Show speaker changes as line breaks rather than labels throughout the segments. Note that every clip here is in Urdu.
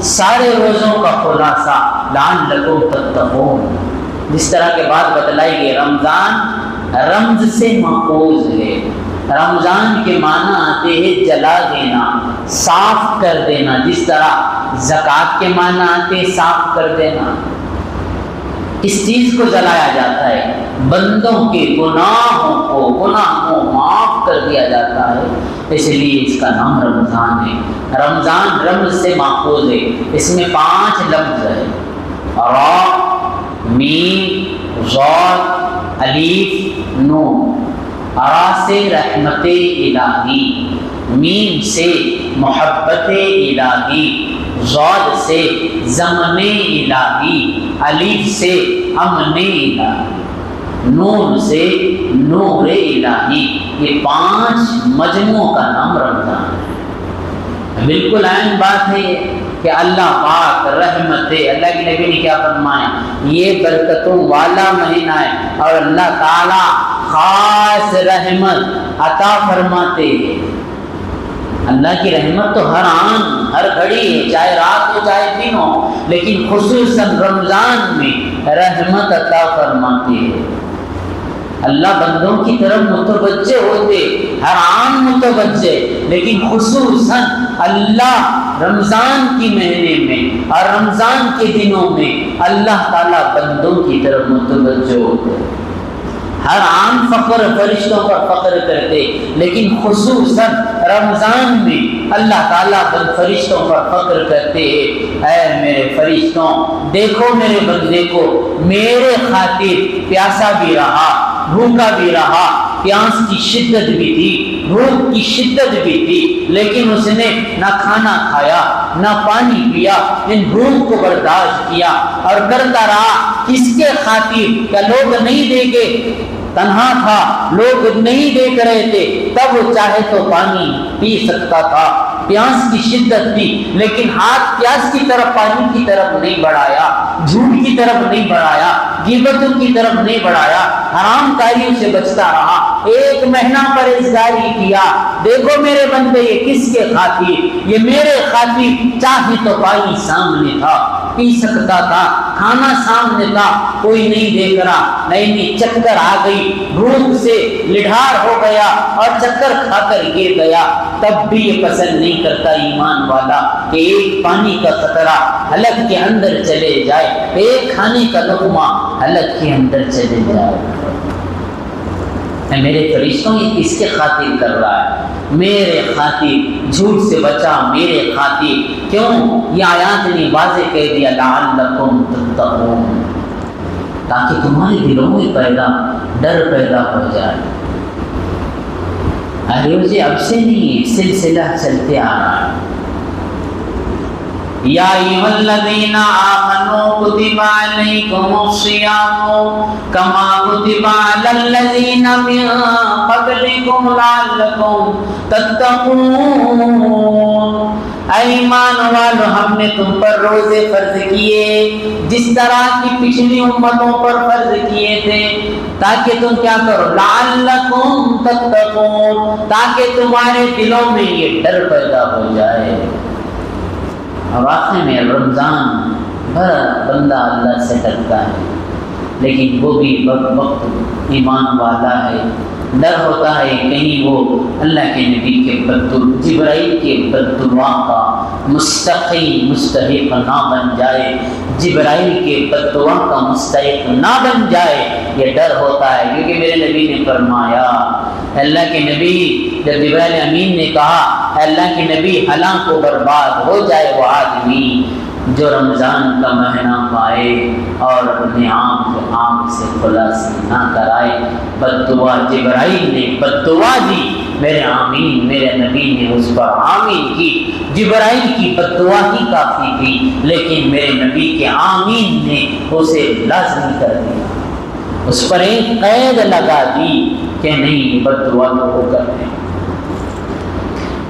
سارے روزوں کا خلاصہ لعلکم تتقون، جس طرح کے بات بتلائی گئی رمضان رمز سے ماخوذ ہے۔ رمضان کے معنی آتے ہیں جلا دینا، صاف کر دینا، جس طرح زکوٰۃ کے معنی آتے ہیں صاف کر دینا۔ اس چیز کو جلایا جاتا ہے، بندوں کے گناہوں کو معاف کر دیا جاتا ہے، اس لیے اس کا نام رمضان ہے۔ رمضان رمز سے ماخوذ ہے، اس میں 5 لفظ ہے، را، میم، ضاد، الف، نون۔ را سے رحمت الہی، میم سے محبت الہی، ضاد سے ضمن الہی، الف سے امن الہی، نون سے نور الہی۔ یہ 5 مجموعوں کا نام رمضان ہے۔ بالکل عین بات ہے کہ اللہ پاک رحمت ہے، اللہ کے نبی نے کیا فرمایا، یہ برکتوں والا مہینہ ہے اور اللہ تعالی خاص رحمت عطا فرماتے ہیں۔ اللہ کی رحمت تو ہر آن ہر گھڑی ہے، چاہے رات ہو چاہے دن ہو، لیکن خصوصاً رمضان میں رحمت عطا فرماتے ہیں۔ اللہ بندوں کی طرف متوجہ ہوتے، ہر آن متوجہ، لیکن خصوصاً اللہ رمضان کی مہینے میں اور رمضان کے دنوں میں اللہ تعالیٰ بندوں کی طرف متوجہ ہوتے۔ ہر عام فخر فرشتوں پر فخر کرتے، لیکن خصوصاً رمضان میں اللہ تعالیٰ فرشتوں پر فخر کرتے ہیں، اے میرے فرشتوں دیکھو میرے بندے کو، میرے خاطر پیاسا بھی رہا، بھوکا بھی رہا، پیاس کی شدت بھی تھی، بھوک کی شدت بھی تھی، لیکن اس نے نہ کھانا کھایا نہ پانی پیا، ان بھوک کو برداشت کیا اور کرتا رہا۔ کس کے خاطر؟ کیا لوگ نہیں دیکھے؟ تنہا تھا، لوگ نہیں دیکھ رہے تھے، تب وہ چاہے تو پانی پی سکتا تھا، پیاس کی شدت تھی، لیکن ہاتھ پیاس کی طرف پانی کی طرف نہیں بڑھایا، جھوٹ کی طرف نہیں بڑھایا، غیبتوں کی طرف نہیں بڑھایا، حرام کاریوں سے بچتا رہا، 1 مہینہ پرہیزگاری کیا۔ دیکھو میرے بندے یہ کس کے خاطر؟ یہ میرے خاطر، چاہے تو پانی سامنے تھا پی سکتا تھا، کھانا سامنے تھا کوئی نہیں دیکھ رہا، نہیں چکر آ گئی، بھوک سے لڈھار ہو گیا اور چکر کھا کر گر گیا، تب بھی یہ پسند نہیں کرتا ایمان والا کہ ایک پانی کا قطرہ حلق کے اندر چلے جائے، ایک کھانے کا لقمہ حلق کے اندر چلے جائے۔ میرے فرشتوں یہ کس کے خاطر کر رہا ہے؟ میرے خاطر، جھوٹ سے بچا میرے خاطر۔ کیوں؟ یہ آیات نے واضح کہہ دیا لعلکم تتقون، تاکہ تمہارے دلوں میں ڈر پیدا ہو جائے۔ ارے اب سے نہیں، سلسلہ چلتے آ رہا ہے۔ یا ایھا الذین آمنوا کتب علیکم الصیام کما کتب علی الذین من قبلکم لعلکم تتقون۔ اے ایمان والو، ہم نے تم پر روزے فرض کیے جس طرح کی پچھلی امتوں پر فرض کیے تھے، تاکہ تم کیا کرو، لعلکم تتقون، تاکہ تمہارے دلوں میں یہ ڈر پیدا ہو جائے۔ واقعی میں رمضان بھر بندہ اللہ سے ڈرتا ہے، لیکن وہ بھی وقت ایمان والا ہے، ڈر ہوتا ہے کہیں وہ اللہ کے نبی کے جبرائیل کے بددعا کا مستحق نہ بن جائے، جبرائیل کے بددعا کا مستحق نہ بن جائے، یہ ڈر ہوتا ہے۔ کیونکہ میرے نبی نے فرمایا، اللہ کے نبی جب جبرائیل امین نے کہا اللہ کے نبی ہلاک و برباد ہو جائے وہ آدمی جو رمضان کا مہینہ پائے اور اپنے آنکھ سے خلاصی نہ کرائے۔ بددعا جبرائیل نے بددعا دی، میرے آمین، میرے نبی نے اس پر آمین کی۔ جبرائیل کی بددعا ہی کافی تھی، لیکن میرے نبی کے آمین نے اسے لازمی کر دیا، اس پر ایک قید لگا دی کہ نہیں بددعا تو وہ کرتے ہیں۔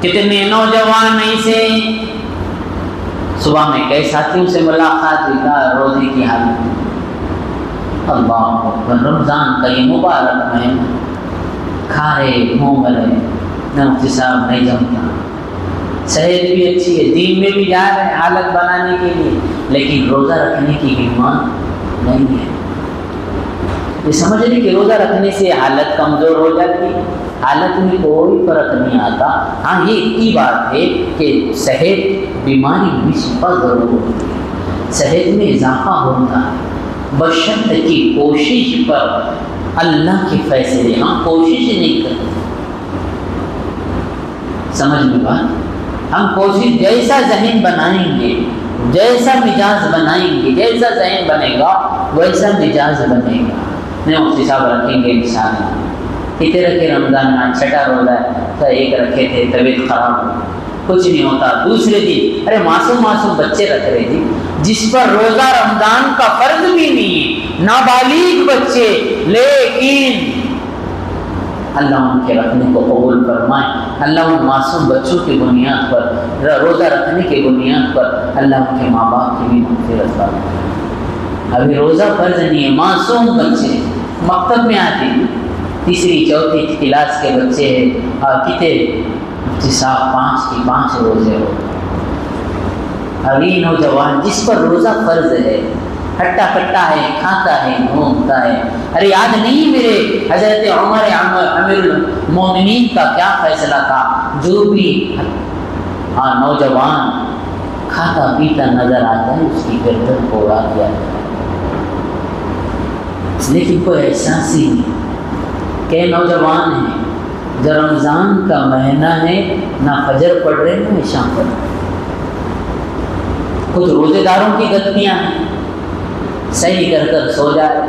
کتنے نوجوان ایسے صبح میں کئی ساتھیوں سے ملاقات ہوئی، روزے کی حالت میں، اللہ اکبر، رمضان کا یہ مبارک مہینہ، کھا رہے منہ گلے، نہ اختصار نہیں جمتا، صحت بھی اچھی ہے، دین میں بھی جا رہے ہیں حالت بنانے کے لیے، لیکن روزہ رکھنے کی ہمت نہیں ہے۔ یہ سمجھ لیں کہ روزہ رکھنے سے حالت کمزور ہو جاتی، حالت میں کوئی فرق نہیں آتا۔ ہاں یہ اتنی بات ہے کہ صحت بیماری میں شفا ضرور ہوتی ہے، صحت میں اضافہ ہوتا ہے، بشرط کی کوشش پر اللہ کے فیصلے، ہم کوشش نہیں کرتے۔ سمجھ میں بات، ہم کوشش جیسا ذہن بنائیں گے، جیسا مزاج بنائیں گے، جیسا ذہن بنے گا ویسا مزاج بنے گا۔ نہیں مفتی صاحب رکھیں گے انشاءاللہ، کتنے رکھے رمضان میں؟ 6 روزہ ہے تو ایک رکھے تھے، طبیعت خراب ہو، کچھ نہیں ہوتا، دوسرے دن ارے معصوم بچے رکھ رہے تھے جس پر روزہ رمضان کا فرض بھی نہیں ہے، نابالغ بچے، لیکن اللہ ان کے رکھنے کو قبول فرمائے۔ اللہ ان معصوم بچوں کی بنیاد پر، روزہ رکھنے کی بنیاد پر اللہ ان کے ماں باپ کی بھی مغفرت فرمائے۔ ابھی روزہ فرض نہیں ہے، معصوم بچے مکتب میں آتے ہیں، 3ری 4تھی کلاس کے بچے ہیں، کتنے مفتی صاحب 5 کی 5 روزے ہو۔ ابھی نوجوان جس پر روزہ فرض ہے، ہٹا کٹا ہے، کھاتا ہے، گھومتا ہے، ارے یاد نہیں میرے حضرت عمر امیر المومنین کا کیا فیصلہ تھا؟ جو بھی نوجوان کھاتا پیتا نظر آتا ہے اس کی گردن کو اڑا دیا جاتا ہے، لیکن کوئی احساس ہی نہیں کہ نوجوان ہیں، جو رمضان کا مہینہ ہے، نہ فجر پڑھ رہے نہ عشاء پڑھ رہے۔ کچھ روزے داروں کی غلطیاں ہیں، صحیح کر سو جائے،